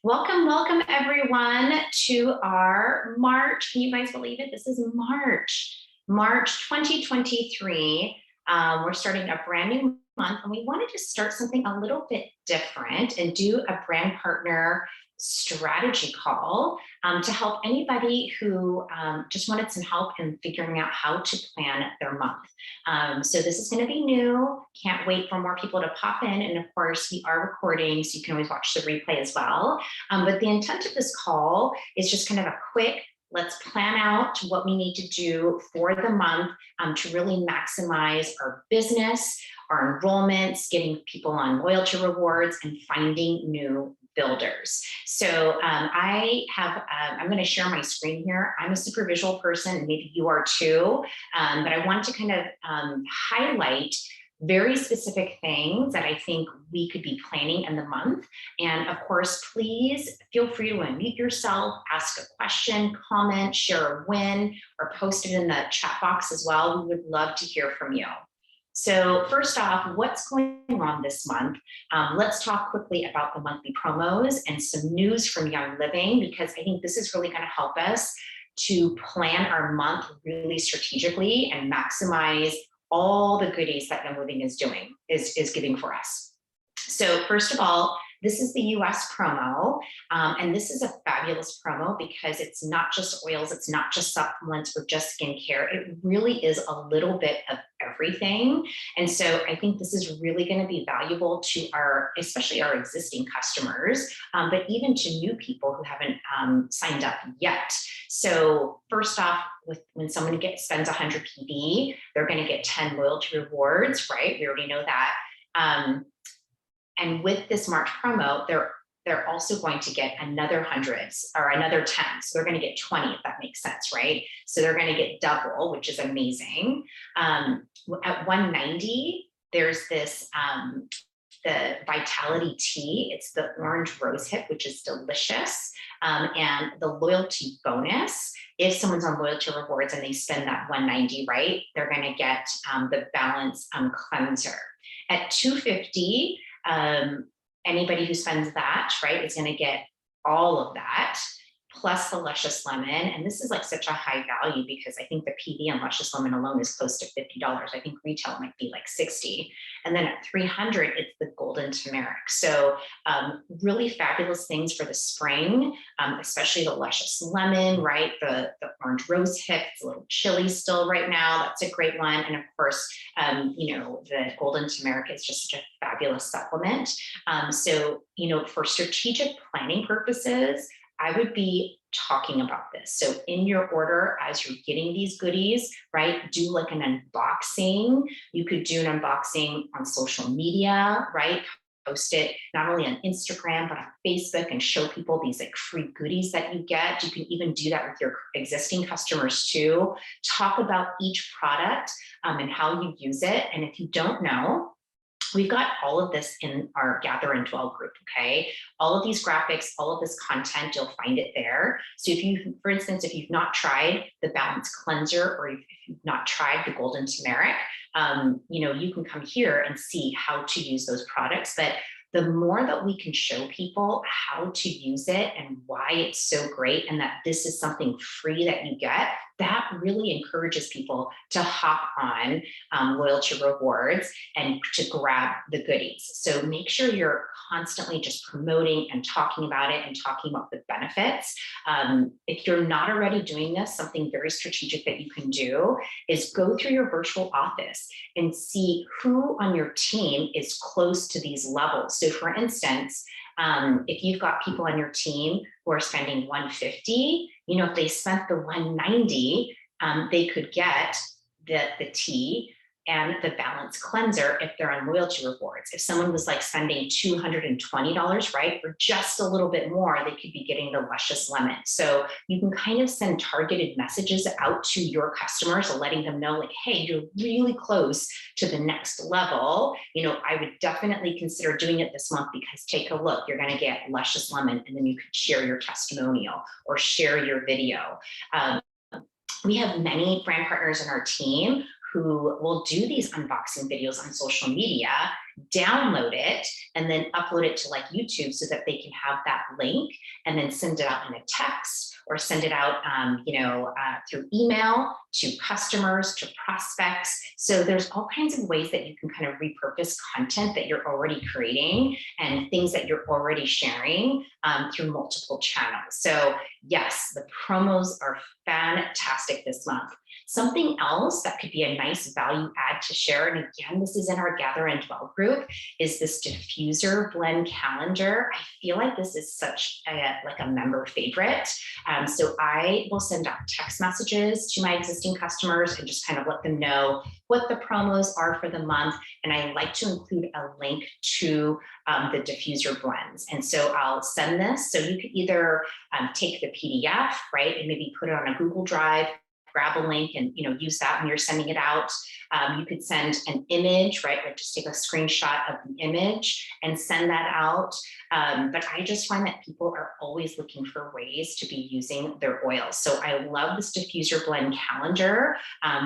Welcome, welcome everyone to our March. Can you guys believe it? This is March 2023. We're starting a brand new month and we wanted to start something a little bit different and do a brand partner strategy call to help anybody who just wanted some help in figuring out how to plan their month. So this is going to be new. Can't wait for more people to pop in. And of course, we are recording, so you can always watch the replay as well. But the intent of this call is just kind of a quick, let's plan out what we need to do for the month to really maximize our business, our enrollments, getting people on loyalty rewards, and finding new builders. So I'm going to share my screen here. I'm a super visual person, and maybe you are too, but I want to kind of highlight very specific things that I think we could be planning in the month. And of course, please feel free to unmute yourself, ask a question, comment, share a win, or post it in the chat box as well. We would love to hear from you. So first off, what's going on this month? Let's talk quickly about the monthly promos and some news from Young Living, because I think this is really going to help us to plan our month really strategically and maximize all the goodies that Young Living is giving for us. So first of all, this is the US promo, and this is a fabulous promo because it's not just oils, it's not just supplements or just skincare. It really is a little bit of everything. And so I think this is really going to be valuable to especially our existing customers, but even to new people who haven't signed up yet. So first off, when someone spends 100 PV, they're going to get 10 loyalty rewards, right? We already know that. And with this March promo, they're also going to get another hundreds or another 10. So they're going to get 20, if that makes sense, right? So they're going to get double, which is amazing. At 190, there's this, the Vitality Tea. It's the orange rose hip, which is delicious. And the loyalty bonus, if someone's on loyalty rewards and they spend that 190, right, they're going to get the Balance Cleanser. At 250, anybody who spends that, right, is going to get all of that, plus the Luscious Lemon. And this is like such a high value because I think the PV on Luscious Lemon alone is close to $50. I think retail might be like 60. And then at 300, it's the Golden Turmeric. So really fabulous things for the spring, especially the Luscious Lemon, right? The orange rose hip, it's a little chilly still right now. That's a great one. And of course, the Golden Turmeric is just such a fabulous supplement. So, for strategic planning purposes, I would be talking about this. So in your order, as you're getting these goodies, right, do like an unboxing. You could do an unboxing on social media, right? Post it not only on Instagram, but on Facebook and show people these like free goodies that you get. You can even do that with your existing customers too. Talk about each product and how you use it. And if you don't know, we've got all of this in our Gather and Dwell group, okay? All of these graphics, all of this content, you'll find it there. So for instance, if you've not tried the Balance Cleanser or if you've not tried the Golden Turmeric, you can come here and see how to use those products. But the more that we can show people how to use it and why it's so great and that this is something free that you get, that really encourages people to hop on loyalty rewards and to grab the goodies. So make sure you're constantly just promoting and talking about it and talking about the benefits. If you're not already doing this, something very strategic that you can do is go through your virtual office and see who on your team is close to these levels. So for instance, if you've got people on your team who are spending 150, if they spent the 190, they could get the tea and the Balance Cleanser if they're on loyalty rewards. If someone was like spending $220, right, for just a little bit more, they could be getting the Luscious Lemon. So you can kind of send targeted messages out to your customers, letting them know like, hey, you're really close to the next level. I would definitely consider doing it this month because take a look, you're going to get Luscious Lemon, and then you could share your testimonial or share your video. We have many brand partners in our team who will do these unboxing videos on social media, download it, and then upload it to like YouTube so that they can have that link and then send it out in a text or send it out, through email to customers, to prospects. So there's all kinds of ways that you can kind of repurpose content that you're already creating and things that you're already sharing through multiple channels. So yes, the promos are fantastic this month. Something else that could be a nice value add to share, and again, this is in our Gather and Dwell group, is this diffuser blend calendar. I feel like this is such a member favorite. So I will send out text messages to my existing customers and just kind of let them know what the promos are for the month. And I like to include a link to the diffuser blends. And so I'll send this. So you could either take the PDF, right, and maybe put it on a Google Drive, grab a link and use that when you're sending it out. You could send an image, right? Like just take a screenshot of the image and send that out. But I just find that people are always looking for ways to be using their oils. So I love this diffuser blend calendar.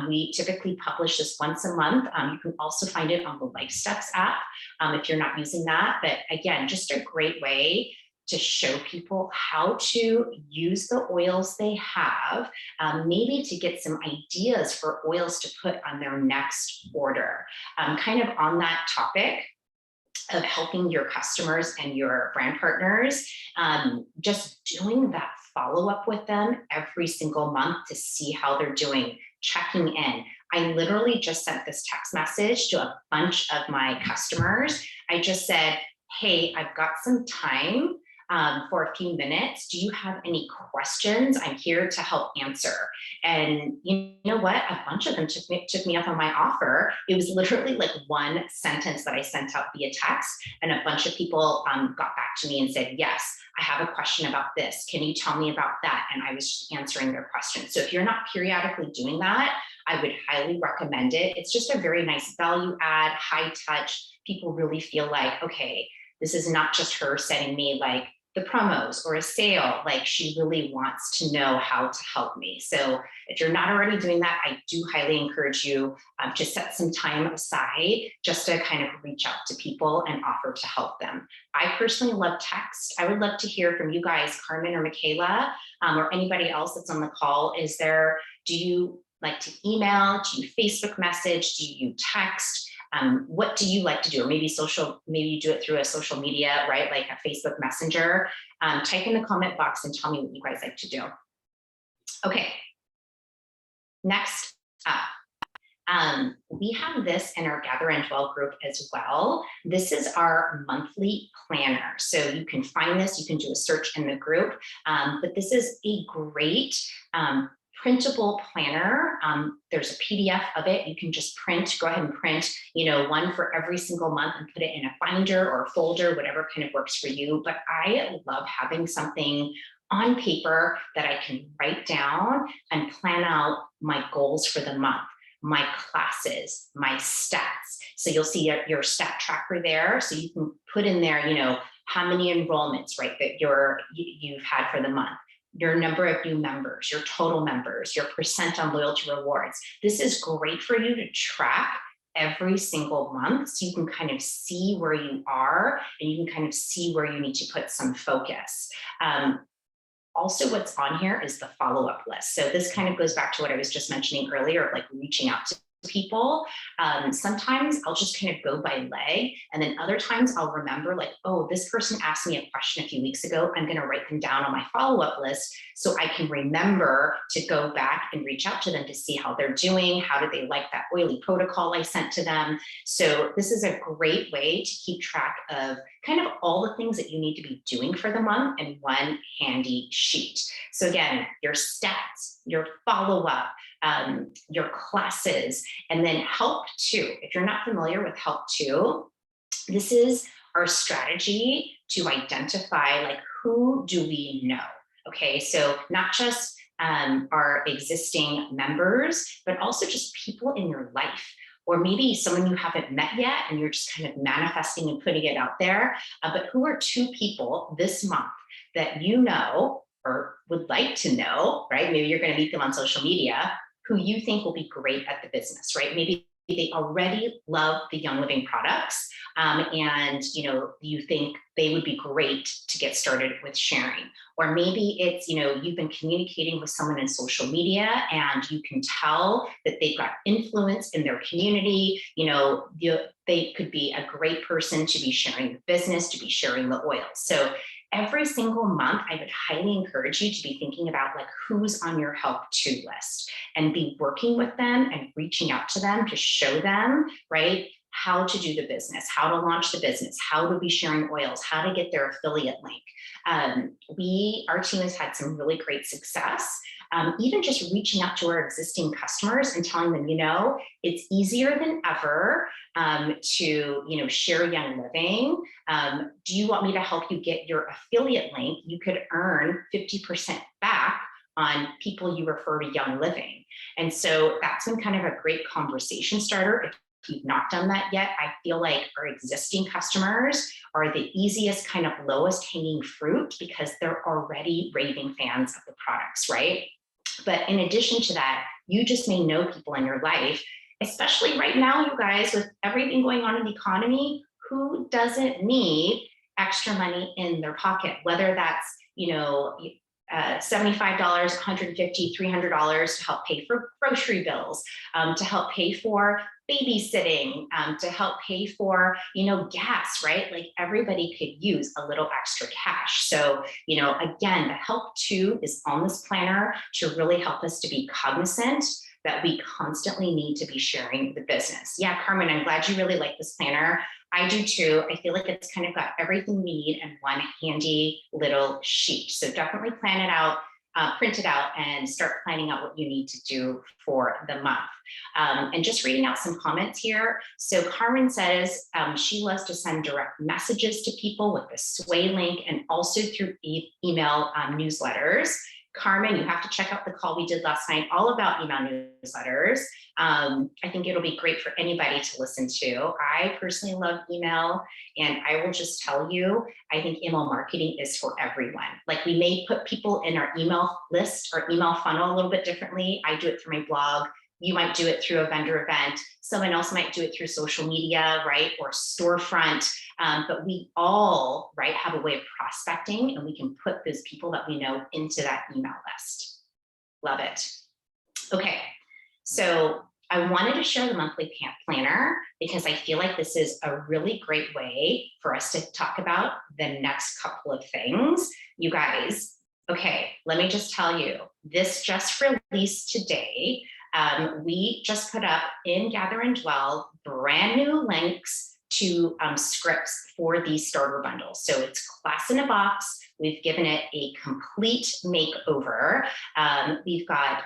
We typically publish this once a month. You can also find it on the LifeSteps app if you're not using that. But again, just a great way to show people how to use the oils they have, maybe to get some ideas for oils to put on their next order. Kind of on that topic of helping your customers and your brand partners, just doing that follow-up with them every single month to see how they're doing, checking in. I literally just sent this text message to a bunch of my customers. I just said, hey, I've got some time for a few minutes. Do you have any questions? I'm here to help answer. And you know what? A bunch of them took me up on my offer. It was literally like one sentence that I sent out via text, and a bunch of people got back to me and said, yes, I have a question about this. Can you tell me about that? And I was just answering their questions. So if you're not periodically doing that, I would highly recommend it. It's just a very nice value add, high touch. People really feel like, okay, this is not just her sending me like the promos or a sale, like she really wants to know how to help me. So if you're not already doing that, I do highly encourage you to set some time aside just to kind of reach out to people and offer to help them. I personally love text. I would love to hear from you guys, Carmen or Michaela, or anybody else that's on the call. Do you like to email? Do you Facebook message? Do you text? What do you like to do? Or maybe you do it through a social media, right? Like a Facebook Messenger. Type in the comment box and tell me what you guys like to do. Okay, next up. We have this in our Gather and Dwell group as well. This is our monthly planner. So you can find this, you can do a search in the group, but this is a great printable planner. There's a PDF of it. You can just go ahead and print, one for every single month and put it in a binder or a folder, whatever kind of works for you. But I love having something on paper that I can write down and plan out my goals for the month, my classes, my stats. So you'll see your stat tracker there. So you can put in there, how many enrollments, right, that you've had for the month, your number of new members, your total members, your percent on loyalty rewards. This is great for you to track every single month so you can kind of see where you are and you can kind of see where you need to put some focus. Also, what's on here is the follow-up list. So this kind of goes back to what I was just mentioning earlier, like reaching out to people. Sometimes I'll just kind of go by leg, and then other times I'll remember like, oh, this person asked me a question a few weeks ago. I'm going to write them down on my follow-up list so I can remember to go back and reach out to them to see how they're doing. How did they like that oily protocol I sent to them? So this is a great way to keep track of kind of all the things that you need to be doing for the month in one handy sheet. So again, your stats, your follow-up, your classes, and then Help To. If you're not familiar with Help To, this is our strategy to identify like, who do we know? Okay, so not just our existing members, but also just people in your life, or maybe someone you haven't met yet and you're just kind of manifesting and putting it out there. But who are 2 people this month that you know or would like to know, right? Maybe you're going to meet them on social media, who you think will be great at the business, right? Maybe they already love the Young Living products, and you think they would be great to get started with sharing. Or maybe it's you've been communicating with someone in social media and you can tell that they've got influence in their community. They could be a great person to be sharing the business, to be sharing the oils. So every single month, I would highly encourage you to be thinking about like who's on your help to list and be working with them and reaching out to them to show them, right, how to do the business, how to launch the business, how to be sharing oils, how to get their affiliate link. Our team has had some really great success. Even just reaching out to our existing customers and telling them, it's easier than ever to, share Young Living. Do you want me to help you get your affiliate link? You could earn 50% back on people you refer to Young Living. And so that's been kind of a great conversation starter. If you've not done that yet, I feel like our existing customers are the easiest, kind of lowest hanging fruit because they're already raving fans of the products, right? But in addition to that, you just may know people in your life, especially right now, you guys, with everything going on in the economy, who doesn't need extra money in their pocket, whether that's, $75, $150, $300 to help pay for grocery bills, to help pay for babysitting, to help pay for, gas, right? Like everybody could use a little extra cash. So, again, the help too is on this planner to really help us to be cognizant that we constantly need to be sharing the business. Yeah, Carmen, I'm glad you really like this planner. I do too. I feel like it's kind of got everything we need in one handy little sheet. So definitely plan it out, print it out, and start planning out what you need to do for the month. And just reading out some comments here. So Carmen says she loves to send direct messages to people with the Sway link and also through email newsletters. Carmen, you have to check out the call we did last night all about email newsletters. I think it'll be great for anybody to listen to. I personally love email, and I will just tell you, I think email marketing is for everyone. Like we may put people in our email list or email funnel a little bit differently. I do it through my blog. You might do it through a vendor event. Someone else might do it through social media, right? Or storefront. But we all, right, have a way of prospecting, and we can put those people that we know into that email list. Love it. Okay, so I wanted to share the monthly planner because I feel like this is a really great way for us to talk about the next couple of things. You guys, okay, let me just tell you, this just released today. We just put up in Gather and Dwell brand new links to scripts for these starter bundles. So it's class in a box. We've given it a complete makeover. We've got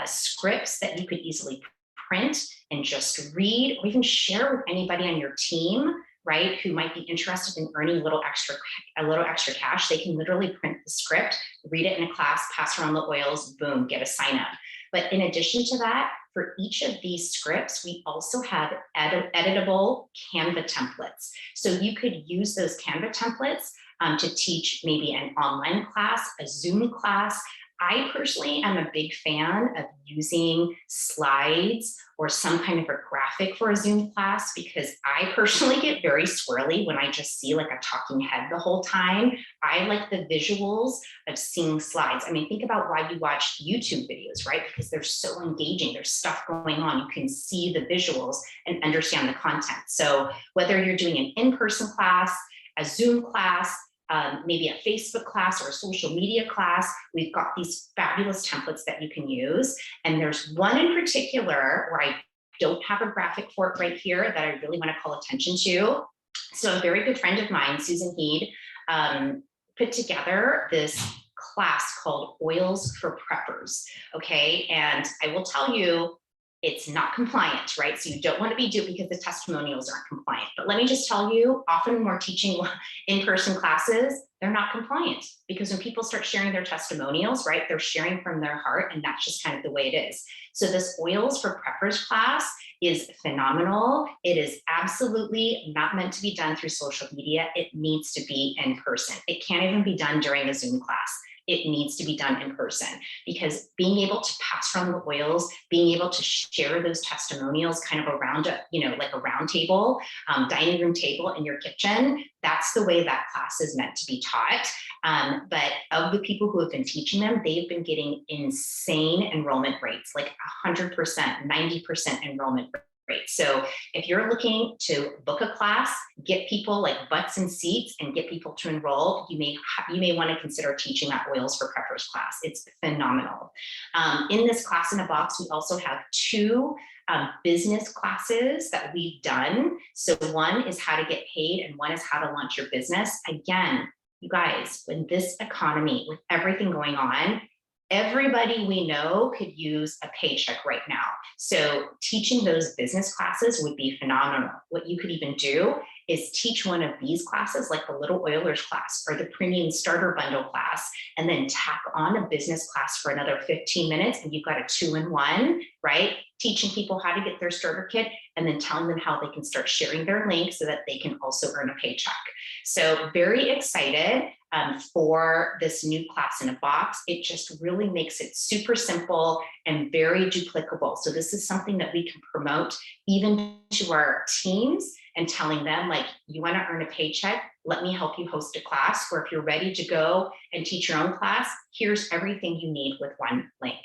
scripts that you could easily print and just read, or even share with anybody on your team, right, who might be interested in earning a little extra cash. They can literally print the script, read it in a class, pass around the oils, boom, get a sign up. But in addition to that, for each of these scripts, we also have editable Canva templates. So you could use those Canva templates to teach maybe an online class, a Zoom class. I personally am a big fan of using slides or some kind of a graphic for a Zoom class because I personally get very squirrely when I just see like a talking head the whole time. I like the visuals of seeing slides. I mean, think about why you watch YouTube videos, right? Because they're so engaging. There's stuff going on. You can see the visuals and understand the content. So whether you're doing an in-person class, a Zoom class, maybe a Facebook class or a social media class, we've got these fabulous templates that you can use. And there's one in particular where I don't have a graphic for it right here that I really want to call attention to. So a very good friend of mine, Susan Heed, put together this class called Oils for Preppers, okay? And I will tell you, it's not compliant, right? So you don't want to be doing because the testimonials aren't compliant. But let me just tell you, often when we're teaching in-person classes, they're not compliant because when people start sharing their testimonials, right, they're sharing from their heart, and that's just kind of the way it is. So this Oils for Preppers class is phenomenal. It is absolutely not meant to be done through social media. It needs to be in person. It can't even be done during a Zoom class. it needs to be done in person, because being able to pass around the oils, being able to share those testimonials kind of around a, like a round table, dining room table in your kitchen, that's the way that class is meant to be taught. But of the people who have been teaching them, they've been getting insane enrollment rates, like 100%, 90% enrollment rate. So if you're looking to book a class, get people like butts in seats and get people to enroll, you may want to consider teaching that Oils for Preppers class. It's phenomenal. In this class in a box, we also have two business classes that we've done. So one is how to get paid and one is how to launch your business. Again, you guys, in this economy, with everything going on, everybody we know could use a paycheck right now. So teaching those business classes would be phenomenal. What you could even do is teach one of these classes, like the Little Oilers class or the Premium Starter Bundle class, and then tack on a business class for another 15 minutes, and you've got a 2-in-1, right? Teaching people how to get their starter kit and then telling them how they can start sharing their link so that they can also earn a paycheck. So very excited for this new class in a box. It just really makes it super simple and very duplicable. So this is something that we can promote even to our teams and telling them, like, you want to earn a paycheck, let me help you host a class, or if you're ready to go and teach your own class, here's everything you need with one link.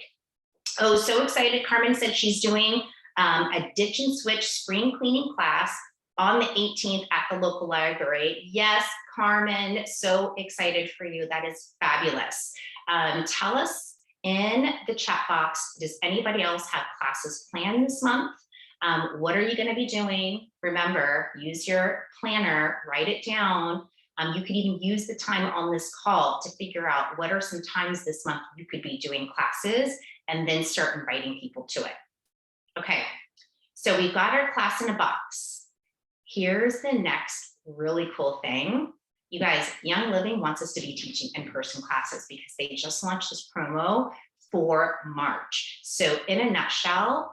Oh, so excited. Carmen said she's doing a ditch and switch spring cleaning class on the 18th at the local library. Yes, Carmen, so excited for you. That is fabulous. Tell us in the chat box, does anybody else have classes planned this month? What are you going to be doing? Remember, use your planner, write it down. You could even use the time on this call to figure out what are some times this month you could be doing classes, and then start inviting people to it. Okay, so we've got our class in a box. Here's the next really cool thing. You guys, Young Living wants us to be teaching in-person classes because they just launched this promo for March. So in a nutshell,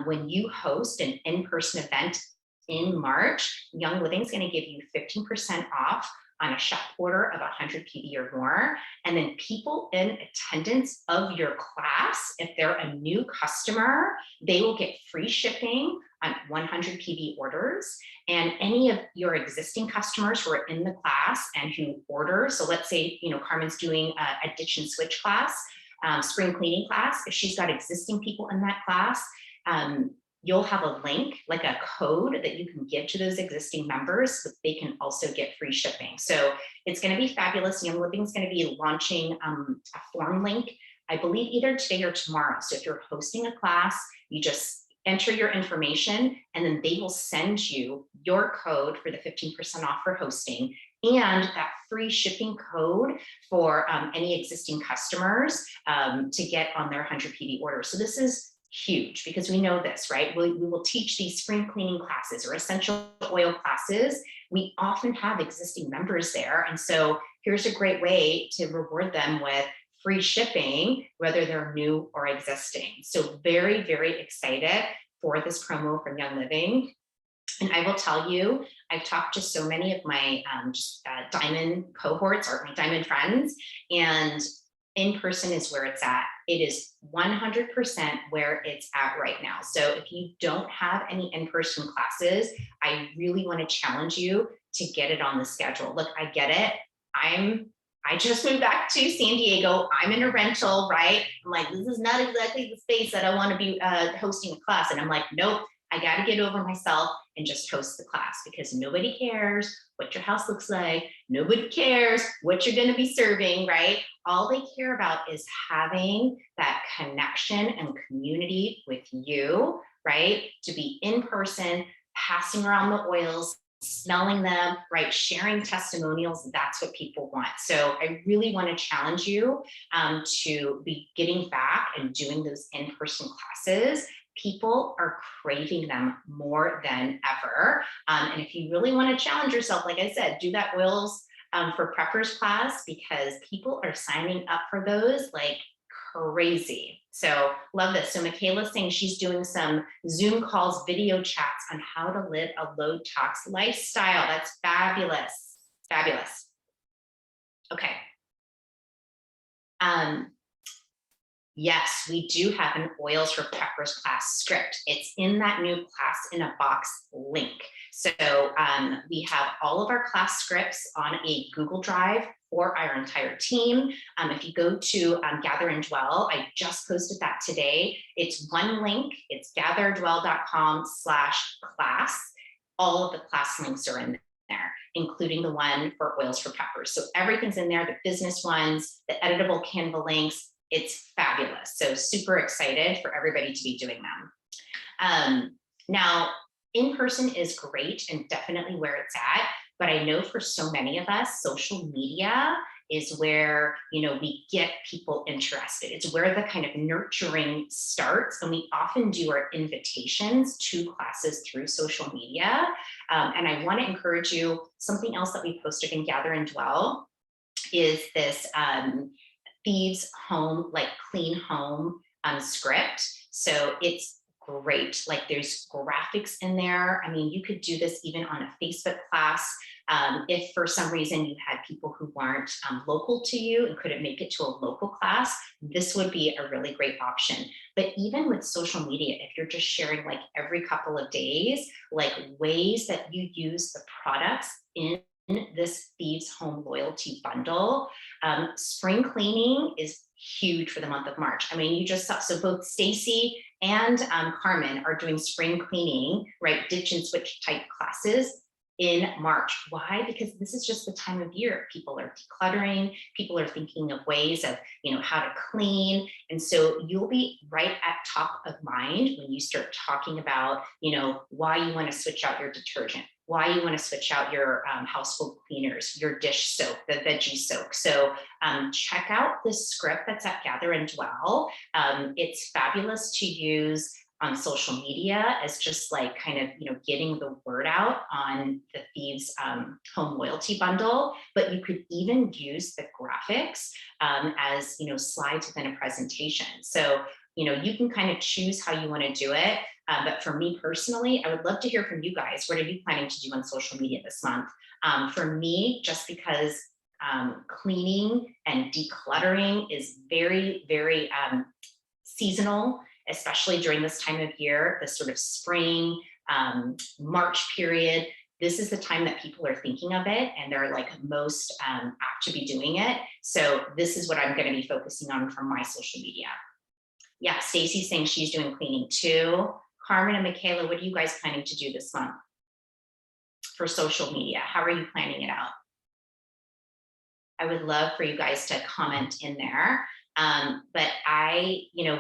when you host an in-person event in March, Young Living is going to give you 15% off on a shop order of 100 PV or more. And then people in attendance of your class, if they're a new customer, they will get free shipping on 100 PV orders. And any of your existing customers who are in the class and who order, so let's say, Carmen's doing a ditch and switch class, spring cleaning class, if she's got existing people in that class, you'll have a link, like a code that you can give to those existing members so they can also get free shipping. So it's going to be fabulous. Young Living is going to be launching a form link, I believe either today or tomorrow. So if you're hosting a class, you just enter your information and then they will send you your code for the 15% off for hosting and that free shipping code for any existing customers to get on their 100 PV order. So this is huge because we know this, right? We will teach these spring cleaning classes or essential oil classes. We often have existing members there. And so here's a great way to reward them with free shipping, whether they're new or existing. So very, very excited for this promo from Young Living. And I will tell you, I've talked to so many of my diamond cohorts or my diamond friends, and in person is where it's at. It is 100% where it's at right now. So if you don't have any in-person classes, I really want to challenge you to get it on the schedule. Look, I get it. I just moved back to San Diego. I'm in a rental, right? I'm like, this is not exactly the space that I want to be hosting a class. And I'm like, nope, I got to get over myself and just host the class because nobody cares what your house looks like. Nobody cares what you're going to be serving, right? All they care about is having that connection and community with you, right? To be in person, passing around the oils, smelling them, right? Sharing testimonials, that's what people want. So I really want to challenge you to be getting back and doing those in-person classes. People are craving them more than ever. And if you really want to challenge yourself, like I said, do that Oils for Preppers class because people are signing up for those like crazy. So love this. So Michaela's saying she's doing some Zoom calls, video chats on how to live a low tox lifestyle. That's fabulous. Fabulous. Okay. Yes, we do have an Oils for Preppers class script. It's in that new class in a box link. So we have all of our class scripts on a Google Drive for our entire team. If you go to Gather and Dwell, I just posted that today. It's one link. It's gatherdwell.com/class. All of the class links are in there, including the one for Oils for Preppers. So everything's in there, the business ones, the editable Canva links. It's fabulous. So super excited for everybody to be doing them. Now, in-person is great and definitely where it's at, but I know for so many of us, social media is where, we get people interested. It's where the kind of nurturing starts. And we often do our invitations to classes through social media. And I want to encourage you, something else that we posted in Gather and Dwell is this Thieves Home, like clean home script. So it's great. Like there's graphics in there. I mean, you could do this even on a Facebook class. If for some reason you had people who weren't local to you and couldn't make it to a local class, this would be a really great option. But even with social media, if you're just sharing like every couple of days, like ways that you use the products in this Thieves Home Loyalty Bundle. Spring cleaning is huge for the month of March. I mean, you just saw, so both Stacy and Carmen are doing spring cleaning, right? Ditch and switch type classes in March. Why? Because this is just the time of year. People are decluttering, people are thinking of ways of, how to clean. And so you'll be right at top of mind when you start talking about, why you want to switch out your detergent, why you want to switch out your household cleaners, your dish soap, the veggie soak. So check out this script that's at Gather and Dwell. It's fabulous to use on social media as just like kind of, getting the word out on the Thieves Home Loyalty Bundle, but you could even use the graphics as, slides within a presentation. So, you can kind of choose how you want to do it. But for me personally, I would love to hear from you guys. What are you planning to do on social media this month? For me, just because cleaning and decluttering is very, very seasonal, especially during this time of year, the sort of spring, March period. This is the time that people are thinking of it and they're like most apt to be doing it. So this is what I'm going to be focusing on for my social media. Yeah, Stacy's saying she's doing cleaning too. Carmen and Michaela, what are you guys planning to do this month for social media? How are you planning it out? I would love for you guys to comment in there. But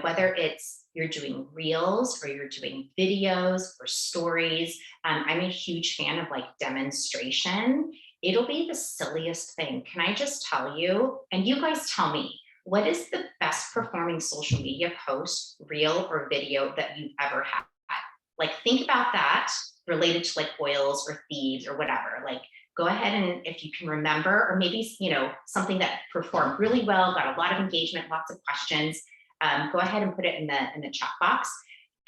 whether it's you're doing reels or you're doing videos or stories, I'm a huge fan of like demonstration. It'll be the silliest thing. Can I just tell you, and you guys tell me, what is the best performing social media post, reel or video that you've ever had? Like think about that related to like oils or thieves or whatever. Like go ahead and if you can remember, or maybe, something that performed really well, got a lot of engagement, lots of questions, go ahead and put it in the chat box.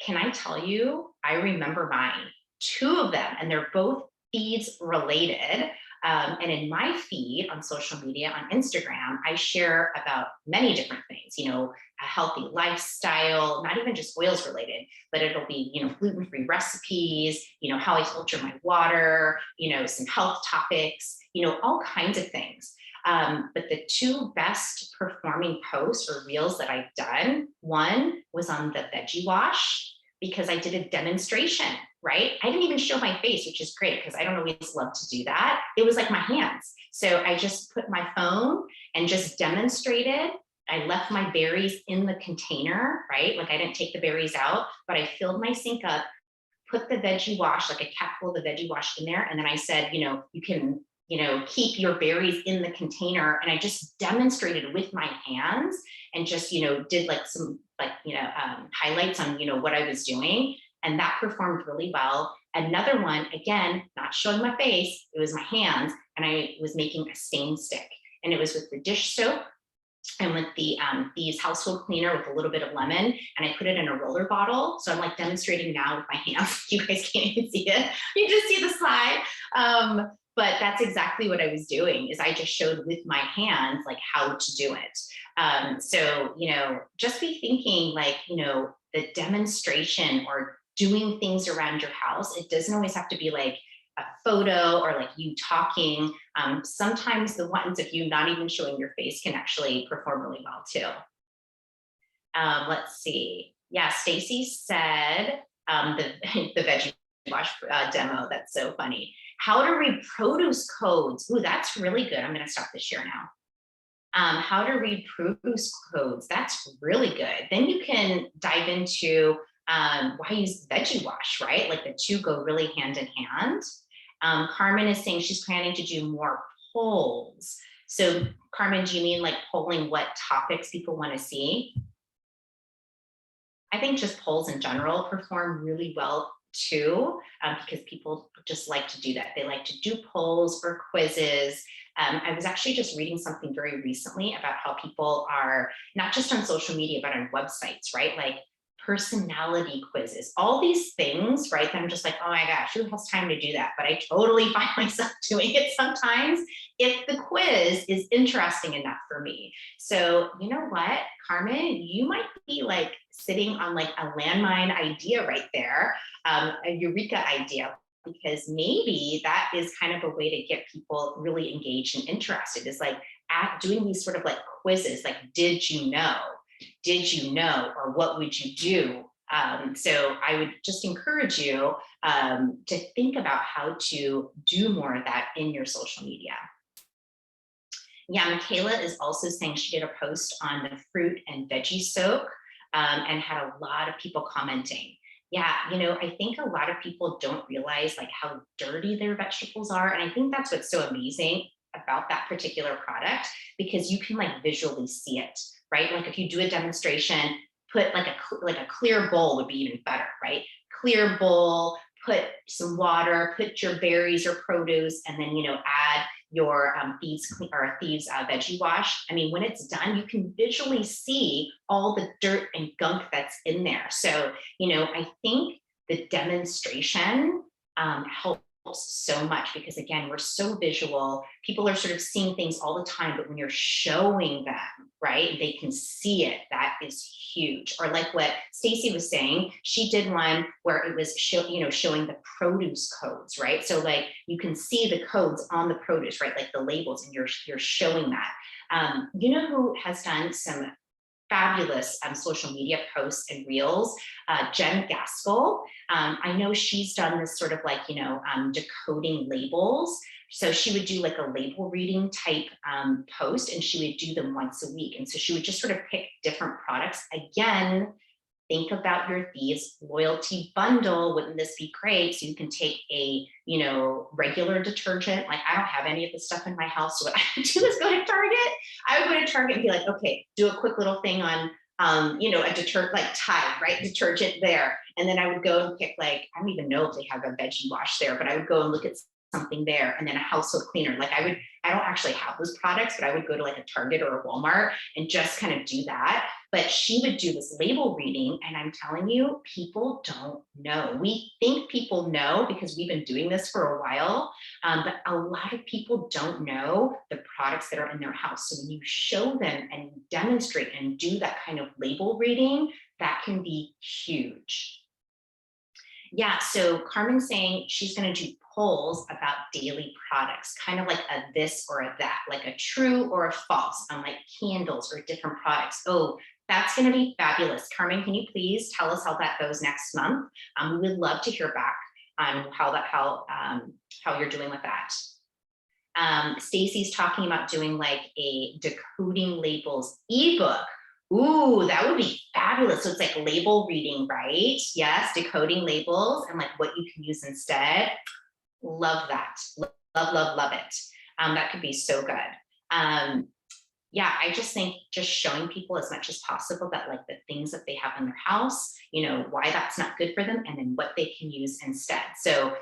Can I tell you, I remember mine, 2 of them, and they're both thieves related. And in my feed on social media, on Instagram, I share about many different things, a healthy lifestyle, not even just oils related, but it'll be, gluten-free recipes, how I filter my water, some health topics, all kinds of things. But the 2 best performing posts or reels that I've done, one was on the veggie wash, because I did a demonstration, right? I didn't even show my face, which is great because I don't always love to do that. It was like my hands. So I just put my phone and just demonstrated. I left my berries in the container, right? Like I didn't take the berries out, but I filled my sink up, put the veggie wash, like a capful of the veggie wash in there. And then I said, you can, keep your berries in the container. And I just demonstrated with my hands and just, did like some highlights on, what I was doing. And that performed really well. Another one, again, not showing my face, it was my hands. And I was making a stain stick. And it was with the dish soap and with the Thieves household cleaner with a little bit of lemon, and I put it in a roller bottle. So I'm like demonstrating now with my hands. You guys can't even see it. You just see the slide. but that's exactly what I was doing is I just showed with my hands like how to do it. So, just be thinking like, the demonstration or doing things around your house. It doesn't always have to be like a photo or like you talking. Sometimes the ones of you not even showing your face can actually perform really well too. Let's see. Yeah, Stacy said the the veggie wash demo. That's so funny. How to read produce codes. Ooh, that's really good. I'm going to stop the share now. How to read produce codes. That's really good. Then you can dive into why use veggie wash, right? Like the two go really hand in hand. Carmen is saying she's planning to do more polls. So, Carmen, do you mean like polling what topics people want to see? I think just polls in general perform really well too, because people just like to do that. They like to do polls or quizzes. I was actually just reading something very recently about how people are not just on social media, but on websites, right? Like personality quizzes, all these things, right? That I'm just like, oh my gosh, who has time to do that? But I totally find myself doing it sometimes if the quiz is interesting enough for me. So, you know what, Carmen, you might be like sitting on like a landmine idea right there, a eureka idea, because maybe that is kind of a way to get people really engaged and interested is like doing these sort of like quizzes, like, did you know? Did you know? Or what would you do? So I would just encourage you to think about how to do more of that in your social media. Yeah, Michaela is also saying she did a post on the fruit and veggie soak and had a lot of people commenting. Yeah, I think a lot of people don't realize like how dirty their vegetables are. And I think that's what's so amazing about that particular product because you can like visually see it, right? Like if you do a demonstration, put like a clear bowl would be even better, right? Clear bowl, put some water, put your berries or produce, and then add your thieves veggie wash. I mean, when it's done, you can visually see all the dirt and gunk that's in there. So, I think the demonstration helps so much because again, we're so visual. People are sort of seeing things all the time, but when you're showing them, right, they can see it. That is huge. Or like what Stacy was saying, she did one where it was showing the produce codes, right? So like you can see the codes on the produce, right? Like the labels, and you're showing that. Who has done some fabulous social media posts and reels, Jen Gaskell. I know she's done this sort of like, decoding labels. So she would do like a label reading type post and she would do them once a week. And so she would just sort of pick different products. Again, think about your Thieves loyalty bundle. Wouldn't this be great? So you can take a, regular detergent. Like I don't have any of this stuff in my house. So what I would do is go to Target. I would go to Target and be like, okay, do a quick little thing on, a detergent like Tide, right? Detergent there. And then I would go and pick like, I don't even know if they have a veggie wash there, but I would go and look at something there and then a household cleaner. Like I don't actually have those products, but I would go to like a Target or a Walmart and just kind of do that. But she would do this label reading. And I'm telling you, people don't know. We think people know because we've been doing this for a while. But a lot of people don't know the products that are in their house. So when you show them and demonstrate and do that kind of label reading, that can be huge. Yeah, so Carmen's saying she's going to do polls about daily products, kind of like a this or a that, like a true or a false on like candles or different products. Oh, that's going to be fabulous. Carmen, can you please tell us how that goes next month? We would love to hear back on how you're doing with that. Stacy's talking about doing like a decoding labels ebook. Ooh, that would be fabulous. So it's like label reading, right? Yes, decoding labels and like what you can use instead. Love that. Love it. That could be so good. Yeah, I just think just showing people as much as possible that like the things that they have in their house, why that's not good for them and then what they can use instead. So,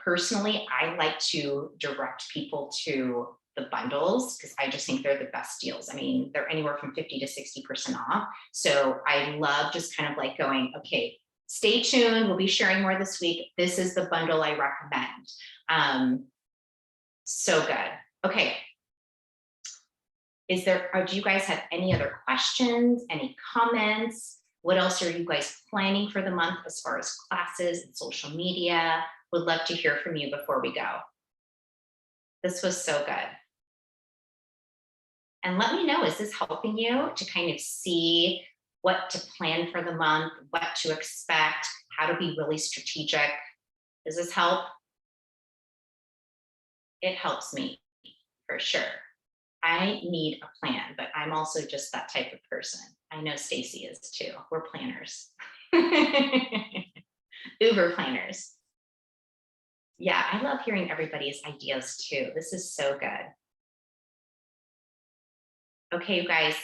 personally, I like to direct people to the bundles because I just think they're the best deals. I mean, they're anywhere from 50 to 60% off. So I love just kind of like going, okay, stay tuned. We'll be sharing more this week. This is the bundle I recommend. So good. Okay. Do you guys have any other questions, any comments? What else are you guys planning for the month as far as classes and social media? Would love to hear from you before we go. This was so good. And let me know, is this helping you to kind of see what to plan for the month, what to expect, how to be really strategic? Does this help? It helps me for sure. I need a plan, but I'm also just that type of person. I know Stacy is too. We're planners. Uber planners. Yeah, I love hearing everybody's ideas too. This is so good. Okay, you guys,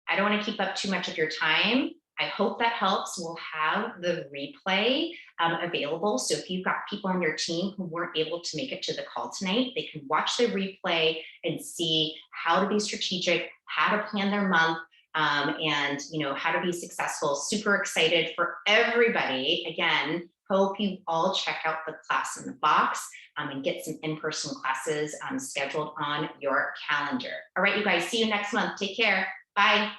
I don't want to keep up too much of your time. I hope that helps. We'll have the replay available. So if you've got people on your team who weren't able to make it to the call tonight, they can watch the replay and see how to be strategic, how to plan their month, and how to be successful. Super excited for everybody. Again, hope you all check out the class in the box and get some in-person classes scheduled on your calendar. All right, you guys, see you next month. Take care. Bye.